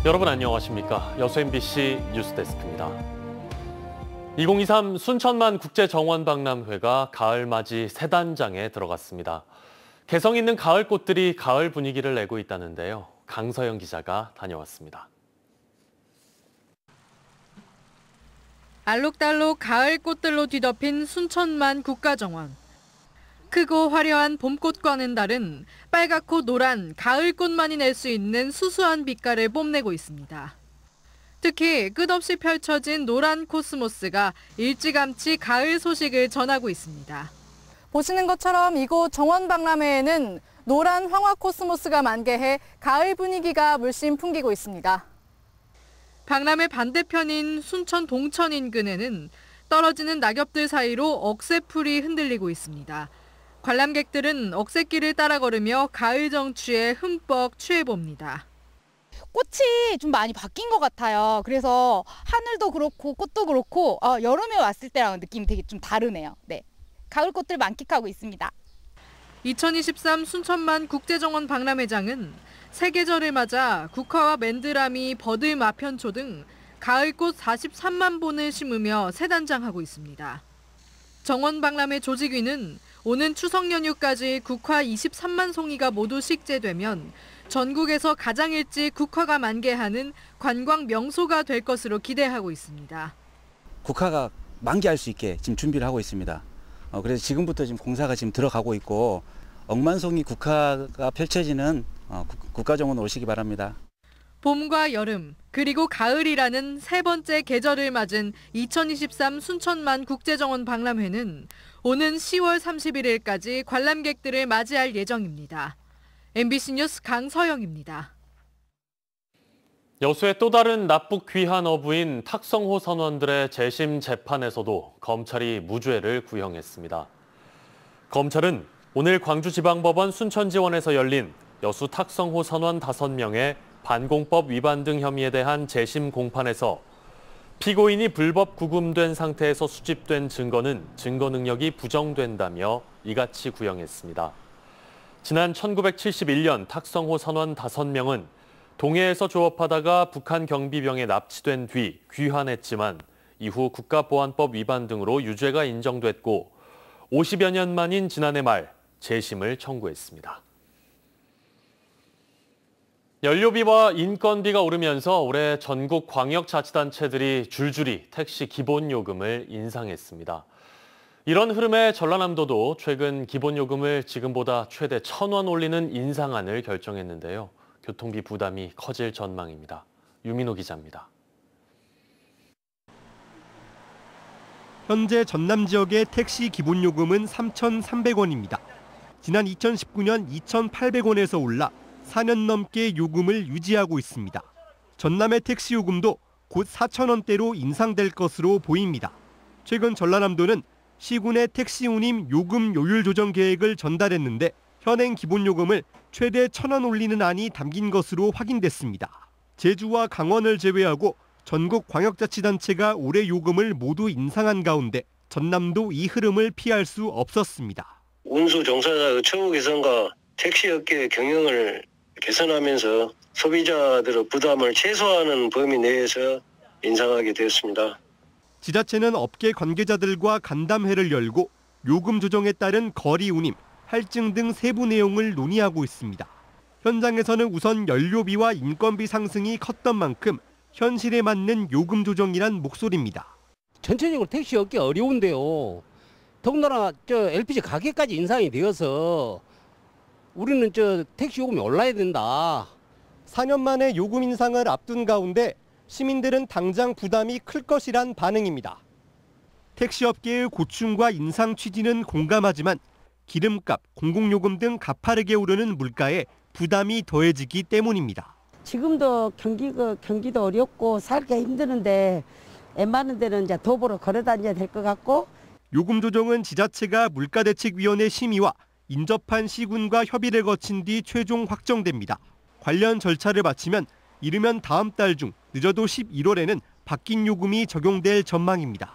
여러분 안녕하십니까? 여수 MBC 뉴스데스크입니다. 2023 순천만 국제정원박람회가 가을맞이 새 단장에 들어갔습니다. 개성 있는 가을 꽃들이 가을 분위기를 내고 있다는데요. 강서영 기자가 다녀왔습니다. 알록달록 가을 꽃들로 뒤덮인 순천만 국가정원. 크고 화려한 봄꽃과는 다른 빨갛고 노란 가을꽃만이 낼 수 있는 수수한 빛깔을 뽐내고 있습니다. 특히 끝없이 펼쳐진 노란 코스모스가 일찌감치 가을 소식을 전하고 있습니다. 보시는 것처럼 이곳 정원박람회에는 노란 황화 코스모스가 만개해 가을 분위기가 물씬 풍기고 있습니다. 박람회 반대편인 순천 동천 인근에는 떨어지는 낙엽들 사이로 억새풀이 흔들리고 있습니다. 관람객들은 억새길을 따라 걸으며 가을 정취에 흠뻑 취해봅니다. 꽃이 좀 많이 바뀐 것 같아요. 그래서 하늘도 그렇고 꽃도 그렇고 여름에 왔을 때랑 느낌이 되게 좀 다르네요. 네, 가을 꽃들 만끽하고 있습니다. 2023 순천만 국제정원 박람회장은 세계절을 맞아 국화와 맨드라미, 버들, 마편초 등 가을꽃 43만 본을 심으며 새 단장하고 있습니다. 정원박람회 조직위는 오는 추석 연휴까지 국화 23만 송이가 모두 식재되면 전국에서 가장 일찍 국화가 만개하는 관광 명소가 될 것으로 기대하고 있습니다. 국화가 만개할 수 있게 지금 준비를 하고 있습니다. 그래서 지금부터 지금 공사가 지금 들어가고 있고 억만송이 국화가 펼쳐지는 국가정원 오시기 바랍니다. 봄과 여름, 그리고 가을이라는 세 번째 계절을 맞은 2023 순천만 국제정원 박람회는 오는 10월 31일까지 관람객들을 맞이할 예정입니다. MBC 뉴스 강서영입니다. 여수의 또 다른 납북 귀환 어부인 탁성호 선원들의 재심 재판에서도 검찰이 무죄를 구형했습니다. 검찰은 오늘 광주지방법원 순천지원에서 열린 여수 탁성호 선원 5명의 반공법 위반 등 혐의에 대한 재심 공판에서 피고인이 불법 구금된 상태에서 수집된 증거는 증거 능력이 부정된다며 이같이 구형했습니다. 지난 1971년 탁성호 선원 5명은 동해에서 조업하다가 북한 경비병에 납치된 뒤 귀환했지만 이후 국가보안법 위반 등으로 유죄가 인정됐고 50여 년 만인 지난해 말 재심을 청구했습니다. 연료비와 인건비가 오르면서 올해 전국 광역자치단체들이 줄줄이 택시 기본요금을 인상했습니다. 이런 흐름에 전라남도도 최근 기본요금을 지금보다 최대 1,000원 올리는 인상안을 결정했는데요. 교통비 부담이 커질 전망입니다. 유민호 기자입니다. 현재 전남 지역의 택시 기본요금은 3,300원입니다. 지난 2019년 2,800원에서 올라 4년 넘게 요금을 유지하고 있습니다. 전남의 택시 요금도 곧 4,000원대로 인상될 것으로 보입니다. 최근 전라남도는 시군의 택시 운임 요금 요율 조정 계획을 전달했는데 현행 기본요금을 최대 1,000원 올리는 안이 담긴 것으로 확인됐습니다. 제주와 강원을 제외하고 전국 광역자치단체가 올해 요금을 모두 인상한 가운데 전남도 이 흐름을 피할 수 없었습니다. 운수 종사자의 처우 개선과 택시업계의 경영을 개선하면서 소비자들의 부담을 최소화하는 범위 내에서 인상하게 되었습니다. 지자체는 업계 관계자들과 간담회를 열고 요금 조정에 따른 거리 운임, 할증 등 세부 내용을 논의하고 있습니다. 현장에서는 우선 연료비와 인건비 상승이 컸던 만큼 현실에 맞는 요금 조정이란 목소리입니다. 전체적으로 택시 업계 어려운데요. 더군다나 LPG 가격까지 인상이 되어서 우리는 택시 요금이 올라야 된다. 4년 만에 요금 인상을 앞둔 가운데 시민들은 당장 부담이 클 것이란 반응입니다. 택시업계의 고충과 인상 취지는 공감하지만 기름값, 공공요금 등 가파르게 오르는 물가에 부담이 더해지기 때문입니다. 지금도 경기도 어렵고 살기가 힘드는데 웬만한 데는 이제 도보로 걸어 다녀야 될 것 같고. 요금 조정은 지자체가 물가대책위원회 심의와 인접한 시군과 협의를 거친 뒤 최종 확정됩니다. 관련 절차를 마치면 이르면 다음 달 중 늦어도 11월에는 바뀐 요금이 적용될 전망입니다.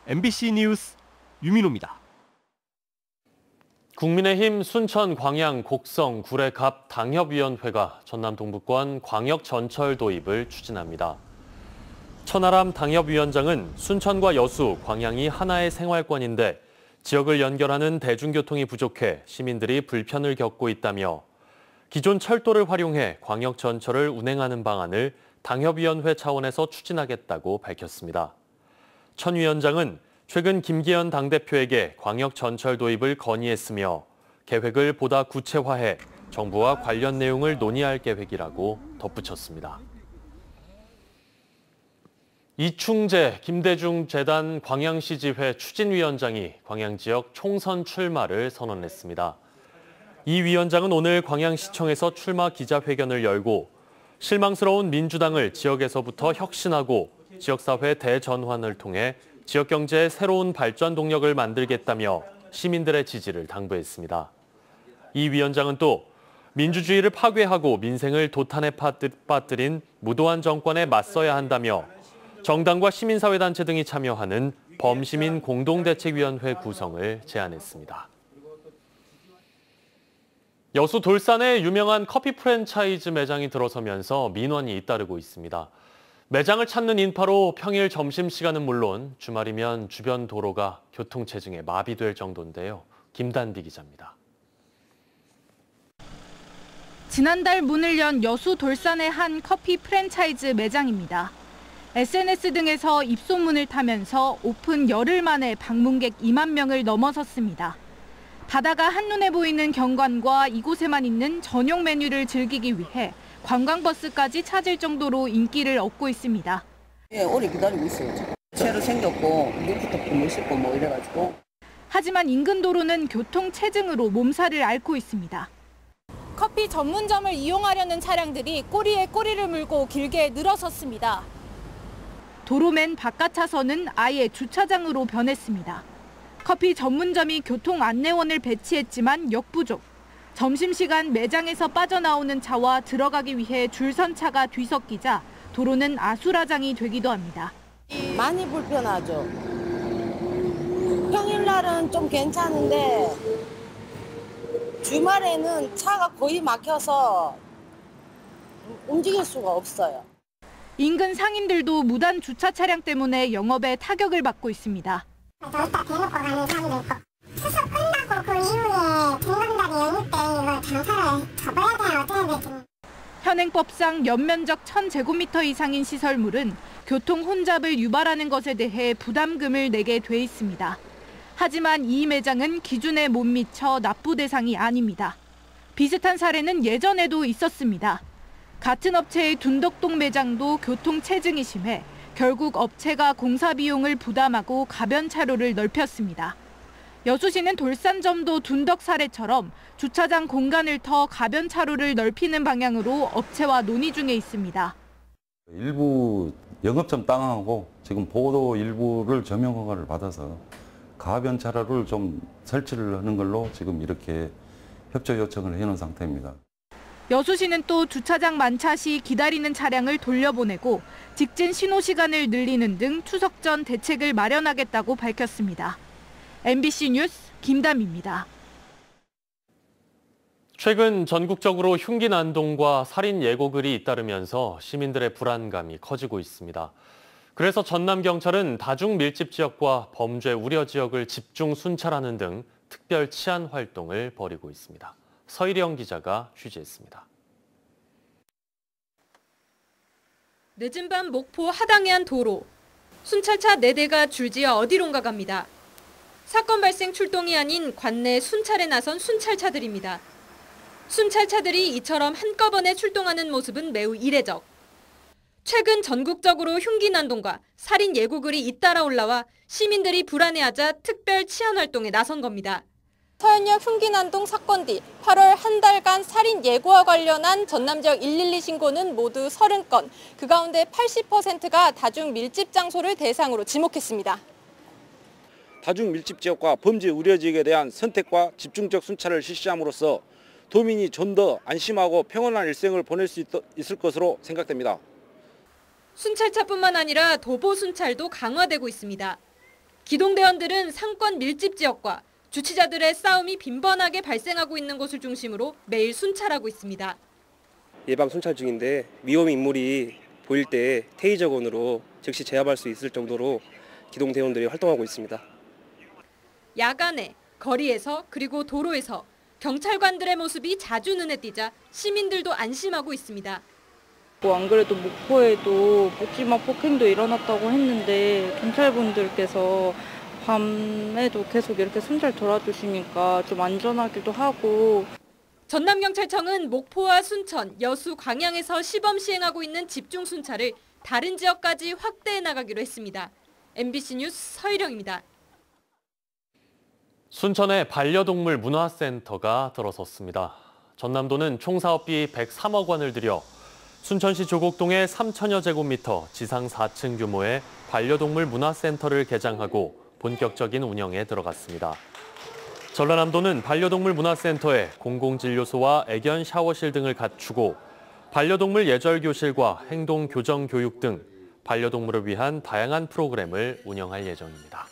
MBC 뉴스 유민호입니다. 국민의힘 순천 광양 곡성 구례갑 당협위원회가 전남 동부권 광역 전철 도입을 추진합니다. 천하람 당협위원장은 순천과 여수, 광양이 하나의 생활권인데 지역을 연결하는 대중교통이 부족해 시민들이 불편을 겪고 있다며 기존 철도를 활용해 광역 전철을 운행하는 방안을 당협위원회 차원에서 추진하겠다고 밝혔습니다. 천 위원장은 최근 김기현 당대표에게 광역 전철 도입을 건의했으며 계획을 보다 구체화해 정부와 관련 내용을 논의할 계획이라고 덧붙였습니다. 이충재 김대중 재단 광양시 지회 추진위원장이 광양 지역 총선 출마를 선언했습니다. 이 위원장은 오늘 광양시청에서 출마 기자회견을 열고 실망스러운 민주당을 지역에서부터 혁신하고 지역사회 대전환을 통해 지역 경제의 새로운 발전 동력을 만들겠다며 시민들의 지지를 당부했습니다. 이 위원장은 또 민주주의를 파괴하고 민생을 도탄에 빠뜨린 무도한 정권에 맞서야 한다며 정당과 시민사회단체 등이 참여하는 범시민 공동대책위원회 구성을 제안했습니다. 여수 돌산에 유명한 커피 프랜차이즈 매장이 들어서면서 민원이 잇따르고 있습니다. 매장을 찾는 인파로 평일 점심시간은 물론 주말이면 주변 도로가 교통체증에 마비될 정도인데요. 김단비 기자입니다. 지난달 문을 연 여수 돌산의 한 커피 프랜차이즈 매장입니다. SNS 등에서 입소문을 타면서 오픈 열흘 만에 방문객 2만 명을 넘어섰습니다. 바다가 한눈에 보이는 경관과 이곳에만 있는 전용 메뉴를 즐기기 위해 관광버스까지 찾을 정도로 인기를 얻고 있습니다. 예, 오래 기다리고 있어요. 새로 생겼고 리프트도 멋있고 뭐 이래가지고. 하지만 인근 도로는 교통체증으로 몸살을 앓고 있습니다. 커피 전문점을 이용하려는 차량들이 꼬리에 꼬리를 물고 길게 늘어섰습니다. 도로맨 바깥 차선은 아예 주차장으로 변했습니다. 커피 전문점이 교통 안내원을 배치했지만 역부족. 점심시간 매장에서 빠져나오는 차와 들어가기 위해 줄선 차가 뒤섞이자 도로는 아수라장이 되기도 합니다. 많이 불편하죠. 평일날은 좀 괜찮은데 주말에는 차가 거의 막혀서 움직일 수가 없어요. 인근 상인들도 무단 주차 차량 때문에 영업에 타격을 받고 있습니다. 여기다 대놓고 가는 사람도 있고 추석 끝나고 그 이후에 등간다리 연휴 때 이거 장사를 접어야 되나 어떻게 될지. 현행법상 연면적 1000제곱미터 이상인 시설물은 교통 혼잡을 유발하는 것에 대해 부담금을 내게 돼 있습니다. 하지만 이 매장은 기준에 못 미쳐 납부 대상이 아닙니다. 비슷한 사례는 예전에도 있었습니다. 같은 업체의 둔덕동 매장도 교통체증이 심해 결국 업체가 공사 비용을 부담하고 가변 차로를 넓혔습니다. 여수시는 돌산점도 둔덕 사례처럼 주차장 공간을 터 가변 차로를 넓히는 방향으로 업체와 논의 중에 있습니다. 일부 영업점 땅하고 지금 보도 일부를 점용 허가를 받아서 가변 차로를 좀 설치를 하는 걸로 지금 이렇게 협조 요청을 해놓은 상태입니다. 여수시는 또 주차장 만차 시 기다리는 차량을 돌려보내고 직진 신호 시간을 늘리는 등 추석 전 대책을 마련하겠다고 밝혔습니다. MBC 뉴스 김담입니다. 최근 전국적으로 흉기 난동과 살인 예고글이 잇따르면서 시민들의 불안감이 커지고 있습니다. 그래서 전남경찰은 다중 밀집 지역과 범죄 우려 지역을 집중 순찰하는 등 특별 치안 활동을 벌이고 있습니다. 서일영 기자가 취재했습니다. 늦은 밤 목포 하당의 한 도로. 순찰차 4대가 줄지어 어디론가 갑니다. 사건 발생 출동이 아닌 관내 순찰에 나선 순찰차들입니다. 순찰차들이 이처럼 한꺼번에 출동하는 모습은 매우 이례적. 최근 전국적으로 흉기 난동과 살인 예고글이 잇따라 올라와 시민들이 불안해하자 특별 치안 활동에 나선 겁니다. 서현역 흉기 난동 사건 뒤 8월 한 달간 살인 예고와 관련한 전남 지역 112 신고는 모두 30건, 그 가운데 80%가 다중 밀집 장소를 대상으로 지목했습니다. 다중 밀집 지역과 범죄 우려 지역에 대한 선택과 집중적 순찰을 실시함으로써 도민이 좀 더 안심하고 평온한 일생을 보낼 수 있을 것으로 생각됩니다. 순찰차뿐만 아니라 도보 순찰도 강화되고 있습니다. 기동대원들은 상권 밀집 지역과 주치자들의 싸움이 빈번하게 발생하고 있는 곳을 중심으로 매일 순찰하고 있습니다. 예방 순찰 중인데 위험 인물이 보일 때 테이저건으로 즉시 제압할 수 있을 정도로 기동대원들이 활동하고 있습니다. 야간에, 거리에서 그리고 도로에서 경찰관들의 모습이 자주 눈에 띄자 시민들도 안심하고 있습니다. 안 그래도 목포에도 묵지마 폭행도 일어났다고 했는데 경찰분들께서 밤에도 계속 이렇게 순찰 돌아주시니까 좀 안전하기도 하고. 전남경찰청은 목포와 순천, 여수, 광양에서 시범 시행하고 있는 집중 순찰을 다른 지역까지 확대해 나가기로 했습니다. MBC 뉴스 서희령입니다. 순천에 반려동물 문화센터가 들어섰습니다. 전남도는 총 사업비 103억 원을 들여 순천시 조곡동에 3천여 제곱미터 지상 4층 규모의 반려동물 문화센터를 개장하고 본격적인 운영에 들어갔습니다. 전라남도는 반려동물 문화센터에 공공진료소와 애견 샤워실 등을 갖추고 반려동물 예절교실과 행동교정교육 등 반려동물을 위한 다양한 프로그램을 운영할 예정입니다.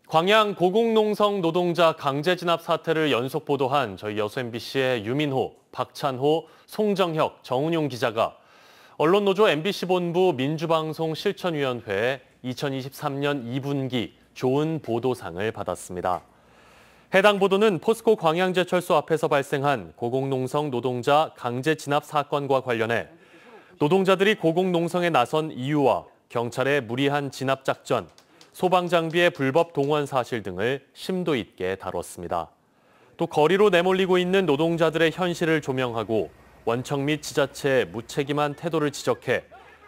광양 고공농성 노동자 강제 진압 사태를 연속 보도한 저희 여수 MBC의 유민호, 박찬호, 송정혁, 정은용 기자가 언론노조 MBC 본부 민주방송 실천위원회에 2023년 2분기 좋은 보도상을 받았습니다. 해당 보도는 포스코 광양제철소 앞에서 발생한 고공농성 노동자 강제 진압 사건과 관련해 노동자들이 고공농성에 나선 이유와 경찰의 무리한 진압 작전, 소방장비의 불법 동원 사실 등을 심도 있게 다뤘습니다. 또 거리로 내몰리고 있는 노동자들의 현실을 조명하고 원청 및 지자체의 무책임한 태도를 지적해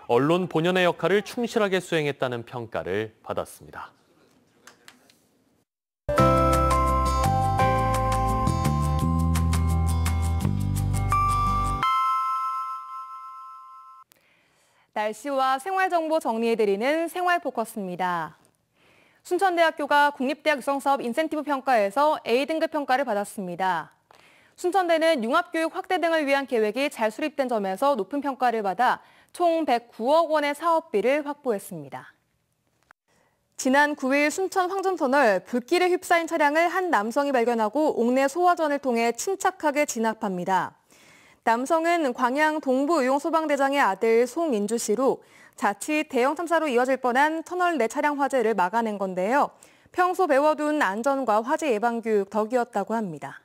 언론 본연의 역할을 충실하게 수행했다는 평가를 받았습니다. 날씨와 생활정보 정리해드리는 생활포커스입니다. 순천대학교가 국립대학 육성사업 인센티브 평가에서 A등급 평가를 받았습니다. 순천대는 융합교육 확대 등을 위한 계획이 잘 수립된 점에서 높은 평가를 받아 총 109억 원의 사업비를 확보했습니다. 지난 9일 순천 황전터널 불길에 휩싸인 차량을 한 남성이 발견하고 옥내 소화전을 통해 침착하게 진압합니다. 남성은 광양 동부의용소방대장의 아들 송인주 씨로 자칫 대형 참사로 이어질 뻔한 터널 내 차량 화재를 막아낸 건데요. 평소 배워둔 안전과 화재 예방 교육 덕이었다고 합니다.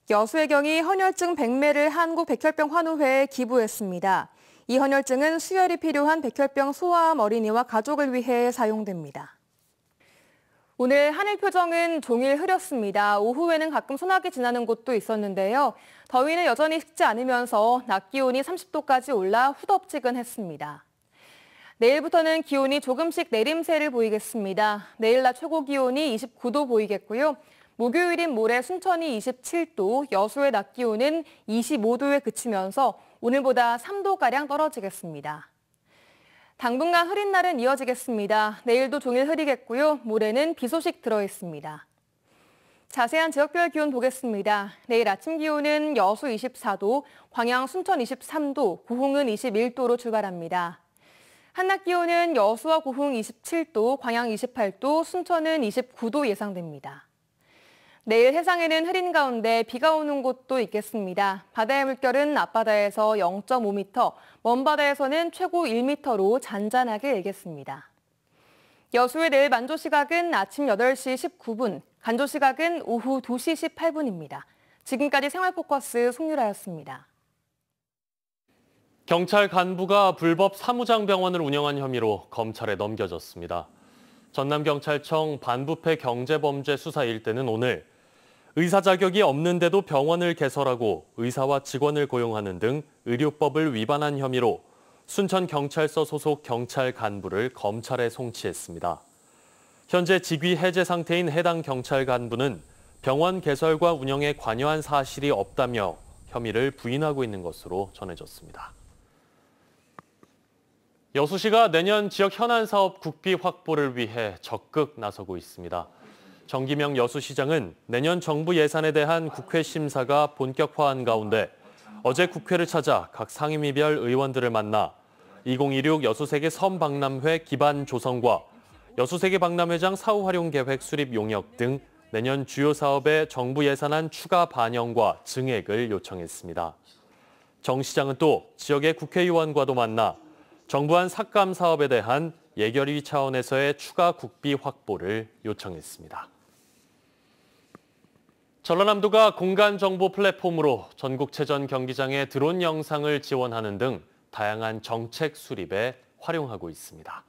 여수해경이 헌혈증 100매를 한국백혈병환우회에 기부했습니다. 이 헌혈증은 수혈이 필요한 백혈병 소아암 어린이와 가족을 위해 사용됩니다. 오늘 하늘 표정은 종일 흐렸습니다. 오후에는 가끔 소나기 지나는 곳도 있었는데요. 더위는 여전히 식지 않으면서 낮 기온이 30도까지 올라 후덥지근했습니다. 내일부터는 기온이 조금씩 내림세를 보이겠습니다. 내일 낮 최고 기온이 29도 보이겠고요. 목요일인 모레 순천이 27도, 여수의 낮 기온은 25도에 그치면서 오늘보다 3도가량 떨어지겠습니다. 당분간 흐린 날은 이어지겠습니다. 내일도 종일 흐리겠고요. 모레는 비 소식 들어있습니다. 자세한 지역별 기온 보겠습니다. 내일 아침 기온은 여수 24도, 광양 순천 23도, 고흥은 21도로 출발합니다. 한낮 기온은 여수와 고흥 27도, 광양 28도, 순천은 29도 예상됩니다. 내일 해상에는 흐린 가운데 비가 오는 곳도 있겠습니다. 바다의 물결은 앞바다에서 0.5m, 먼바다에서는 최고 1m로 잔잔하게 일겠습니다. 여수의 내일 만조 시각은 아침 8시 19분, 간조 시각은 오후 2시 18분입니다. 지금까지 생활포커스 송유라였습니다. 경찰 간부가 불법 사무장병원을 운영한 혐의로 검찰에 넘겨졌습니다. 전남경찰청 반부패 경제범죄 수사 1대는 오늘 의사 자격이 없는데도 병원을 개설하고 의사와 직원을 고용하는 등 의료법을 위반한 혐의로 순천경찰서 소속 경찰 간부를 검찰에 송치했습니다. 현재 직위 해제 상태인 해당 경찰 간부는 병원 개설과 운영에 관여한 사실이 없다며 혐의를 부인하고 있는 것으로 전해졌습니다. 여수시가 내년 지역 현안 사업 국비 확보를 위해 적극 나서고 있습니다. 정기명 여수시장은 내년 정부 예산에 대한 국회 심사가 본격화한 가운데 어제 국회를 찾아 각 상임위별 의원들을 만나 2026 여수세계 섬박람회 기반 조성과 여수세계 박람회장 사후 활용 계획 수립 용역 등 내년 주요 사업에 정부 예산안 추가 반영과 증액을 요청했습니다. 정 시장은 또 지역의 국회의원과도 만나 정부안 삭감 사업에 대한 예결위 차원에서의 추가 국비 확보를 요청했습니다. 전라남도가 공간정보 플랫폼으로 전국체전 경기장의 드론 영상을 지원하는 등 다양한 정책 수립에 활용하고 있습니다.